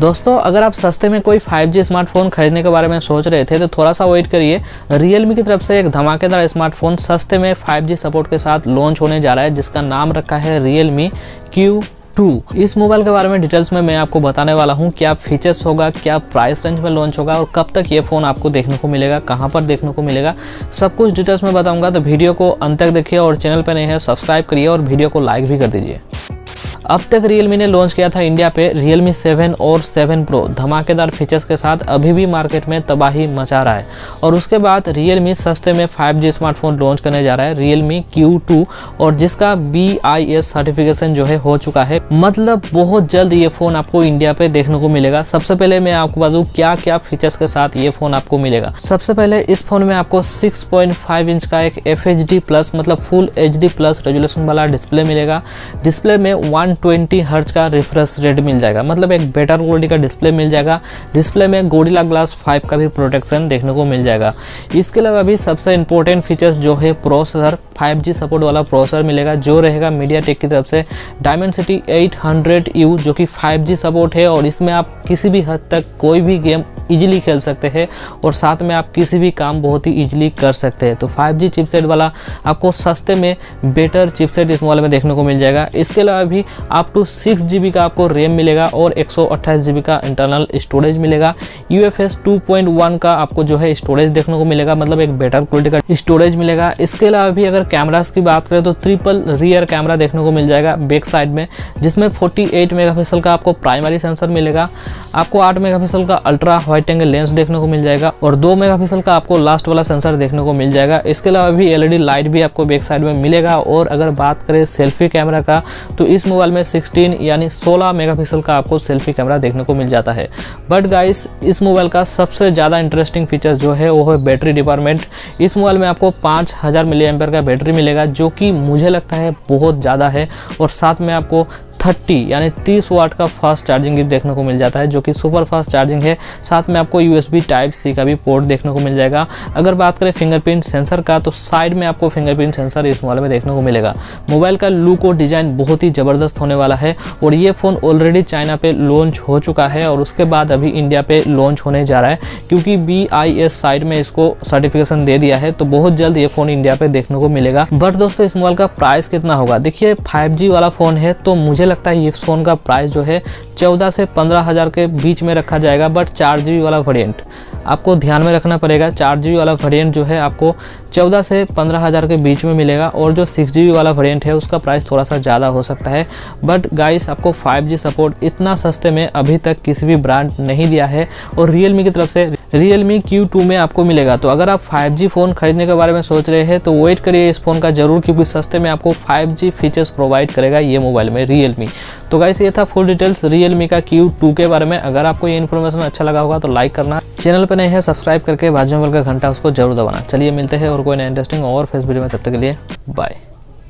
दोस्तों अगर आप सस्ते में कोई 5G स्मार्टफोन खरीदने के बारे में सोच रहे थे तो थोड़ा सा वेट करिए। Realme की तरफ से एक धमाकेदार स्मार्टफोन सस्ते में 5G सपोर्ट के साथ लॉन्च होने जा रहा है, जिसका नाम रखा है Realme Q2। इस मोबाइल के बारे में डिटेल्स में मैं आपको बताने वाला हूं, क्या फीचर्स होगा, क्या प्राइस रेंज में लॉन्च होगा और कब तक ये फ़ोन आपको देखने को मिलेगा, कहां पर देखने को मिलेगा, सब कुछ डिटेल्स में बताऊंगा। तो वीडियो को अंत तक देखिए और चैनल पर नए हैं सब्सक्राइब करिए और वीडियो को लाइक भी कर दीजिए। अब तक Realme ने लॉन्च किया था इंडिया पे Realme 7 और 7 Pro धमाकेदार फीचर्स के साथ अभी भी मार्केट में तबाही मचा रहा है। और उसके बाद Realme सस्ते में 5G स्मार्टफोन लॉन्च करने जा रहा है Realme Q2, और जिसका BIS सर्टिफिकेशन जो है हो चुका है। मतलब बहुत जल्द ये फ़ोन आपको इंडिया पे देखने को मिलेगा। सबसे पहले मैं आपको बता दूं क्या क्या फीचर्स के साथ ये फ़ोन आपको मिलेगा। सबसे पहले इस फोन में आपको 6.5 इंच का एक FHD प्लस मतलब फुल HD प्लस रेजोल्यूशन वाला डिस्प्ले मिलेगा। डिस्प्ले में 120 हर्ट्ज का रिफ्रेश रेट मिल जाएगा, मतलब एक बेटर क्वालिटी का डिस्प्ले मिल जाएगा। डिस्प्ले में गोरिल्ला ग्लास 5 का भी प्रोटेक्शन देखने को मिल जाएगा। इसके अलावा भी सबसे इंपॉर्टेंट फीचर्स जो है प्रोसेसर, 5G सपोर्ट वाला प्रोसेसर मिलेगा जो रहेगा मीडियाटेक की तरफ से Dimensity 800U, जो कि 5G सपोर्ट है और इसमें आप किसी भी हद तक कोई भी गेम इजीली खेल सकते हैं और साथ में आप किसी भी काम बहुत ही इजीली कर सकते हैं। तो 5G चिपसेट वाला आपको सस्ते में बेटर चिपसेट इस मोबाइल में देखने को मिल जाएगा। इसके अलावा भी अप टू 6GB का आपको रैम मिलेगा और 128GB का इंटरनल स्टोरेज मिलेगा। UFS 2.1 का आपको जो है स्टोरेज देखने को मिलेगा, मतलब एक बेटर क्वालिटी का स्टोरेज मिलेगा। इसके अलावा भी अगर कैमरास की बात करें तो ट्रिपल रियर कैमरा देखने को मिल जाएगा बैक साइड में, जिसमें 48 मेगापिक्सल का आपको प्राइमरी सेंसर मिलेगा। आपको 8 मेगापिक्सल का अल्ट्रा वाइड एंगल लेंस देखने को मिल जाएगा और 2 मेगापिक्सल का आपको लास्ट वाला सेंसर देखने को मिल जाएगा। इसके अलावा भी LED लाइट भी आपको बैक साइड में मिलेगा। और अगर बात करें सेल्फी कैमरा का तो इस मोबाइल में 16 मेगापिक्सल का आपको सेल्फी कैमरा देखने को मिल जाता है। बट गाइस इस मोबाइल का सबसे ज़्यादा इंटरेस्टिंग फीचर्स जो है वो है बैटरी डिपार्टमेंट। इस मोबाइल में आपको 5000 mAh का बैटरी मिलेगा, जो कि मुझे लगता है बहुत ज़्यादा है। और साथ में आपको 30 वाट का फास्ट चार्जिंग गिफ्ट देखने को मिल जाता है, जो कि सुपर फास्ट चार्जिंग है। साथ में आपको USB Type-C का भी पोर्ट देखने को मिल जाएगा। अगर बात करें फिंगरप्रिंट सेंसर का तो साइड में आपको फिंगरप्रिंट सेंसर इस मोबाइल में देखने को मिलेगा। मोबाइल का लुक और डिज़ाइन बहुत ही ज़बरदस्त होने वाला है और ये फ़ोन ऑलरेडी चाइना पे लॉन्च हो चुका है और उसके बाद अभी इंडिया पे लॉन्च होने जा रहा है, क्योंकि BIS साइड में इसको सर्टिफिकेशन दे दिया है। तो बहुत जल्द ये फ़ोन इंडिया पे देखने को मिलेगा। बट दोस्तों इस मोबाइल का प्राइस कितना होगा? देखिए 5G वाला फ़ोन है तो मुझे लगता है इस फोन का प्राइस जो है 14 से 15 हज़ार के बीच में रखा जाएगा। बट 4GB वाला वेरिएंट आपको ध्यान में रखना पड़ेगा। 4GB वाला वेरिएंट जो है आपको 14 से 15 हज़ार के बीच में मिलेगा और जो 6GB वाला वेरिएंट है उसका प्राइस थोड़ा सा ज़्यादा हो सकता है। बट गाइस आपको 5G सपोर्ट इतना सस्ते में अभी तक किसी भी ब्रांड नहीं दिया है और Realme की तरफ से Realme Q2 में आपको मिलेगा। तो अगर आप 5G फ़ोन खरीदने के बारे में सोच रहे हैं तो वेट करिए इस फ़ोन का ज़रूर, क्योंकि सस्ते में आपको 5G फीचर्स प्रोवाइड करेगा ये मोबाइल में Realme। तो गाइस ये था फुल डिटेल्स Realme का Q2 के बारे में। अगर आपको ये इन्फॉर्मेशन अच्छा लगा होगा तो लाइक करना, चैनल पर नए हैं सब्सक्राइब करके बाजू में का घंटा उसको जरूर दबाना। चलिए मिलते हैं और कोई नया इंटरेस्टिंग और फेस वीडियो में, तब तक के लिए बाय।